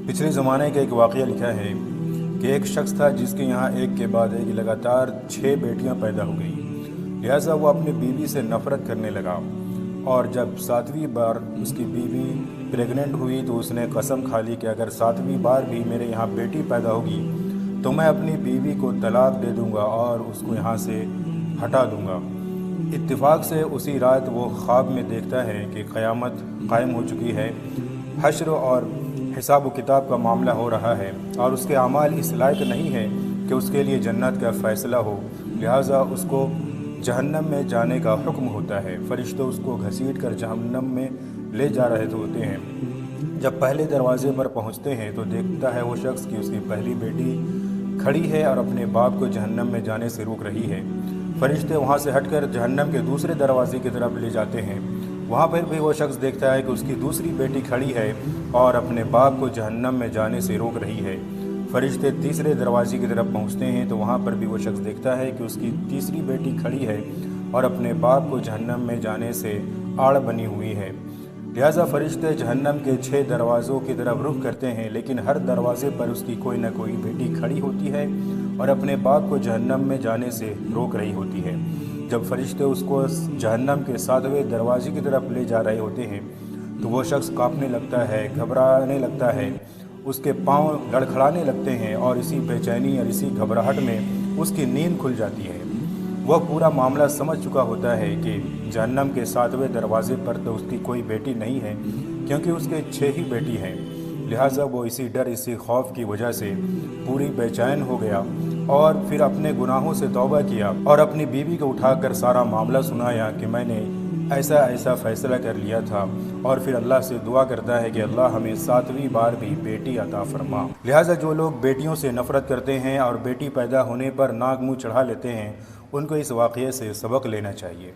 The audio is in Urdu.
پچھلے زمانے کا ایک واقعہ لکھا ہے کہ ایک شخص تھا جس کے یہاں ایک کے بعد ایک لگاتار 6 بیٹیاں پیدا ہو گئیں۔ لہٰذا وہ اپنی بیوی سے نفرت کرنے لگا، اور جب 7ویں بار اس کی بیوی پریگننٹ ہوئی تو اس نے قسم کھا لی کہ اگر 7ویں بار بھی میرے یہاں بیٹی پیدا ہوگی تو میں اپنی بیوی کو طلاق دے دوں گا اور اس کو یہاں سے ہٹا دوں گا۔ اتفاق سے اسی رات وہ خواب میں دیکھتا ہے کہ قیامت قائم ہو چکی ہے، حشر اور حساب و کتاب کا معاملہ ہو رہا ہے، اور اس کے اعمال اس لائق نہیں ہے کہ اس کے لیے جنت کا فیصلہ ہو، لہٰذا اس کو جہنم میں جانے کا حکم ہوتا ہے۔ فرشتے اس کو گھسیٹ کر جہنم میں لے جا رہے ہوتے ہیں۔ جب پہلے دروازے پر پہنچتے ہیں تو دیکھتا ہے وہ شخص کہ اس کی پہلی بیٹی کھڑی ہے اور اپنے باپ کو جہنم میں جانے سے روک رہی ہے۔ فرشتے وہاں سے ہٹ کر جہنم کے دوسرے دروازے کی طرف لے جاتے ہیں۔ وہاں پر بھی وہ شخص دیکھتا ہے کہ اس کی دوسری بیٹی کھڑی ہے اور اپنے باپ کو جہنم میں جانے سے روک رہی ہے۔ فرشتے تیسرے دروازے کی طرف پہنچتے ہیں تو وہاں پر بھی وہ شخص دیکھتا ہے کہ اس کی تیسری بیٹی کھڑی ہے اور اپنے باپ کو جہنم میں جانے سے آڑ بنی ہوئی ہے۔ لہٰذا فرشتے جہنم کے 6 دروازوں کی طرف رخ کرتے ہیں، لیکن ہر دروازے پر اس کی کوئی نہ کوئی بیٹی کھڑی ہوتی ہے اور اپنے باپ کو جہنم میں جانے سے روک رہی ہوتی ہے۔ جب فرشتے اس کو جہنم کے 7ویں دروازے کی طرف لے جا رہے ہوتے ہیں تو وہ شخص کانپنے لگتا ہے، گھبرانے لگتا ہے، اس کے پاؤں لڑکھڑانے لگتے ہیں، اور اسی بے چینی اور اسی گھبراہٹ میں اس کی نیند کھل جاتی ہے۔ وہ پورا معاملہ سمجھ چکا ہوتا ہے کہ جہنم کے 7ویں دروازے پر تو اس کی کوئی بیٹی نہیں ہے، کیونکہ اس کے 6 ہی بیٹی ہیں۔ لہٰذا وہ اسی ڈر، اسی خوف کی وجہ سے پوری بے چین ہو گیا، اور پھر اپنے گناہوں سے توبہ کیا اور اپنی بیوی کو اٹھا کر سارا معاملہ سنایا کہ میں نے ایسا فیصلہ کر لیا تھا، اور پھر اللہ سے دعا کرتا ہے کہ اللہ ہمیں 7ویں بار بھی بیٹی عطا فرما۔ لہٰذا جو لوگ بیٹیوں سے نفرت کرتے ہیں اور بیٹی پیدا ہونے پر ناک منہ چڑھا لیتے ہیں، ان کو اس واقعے سے سبق لینا چاہیے۔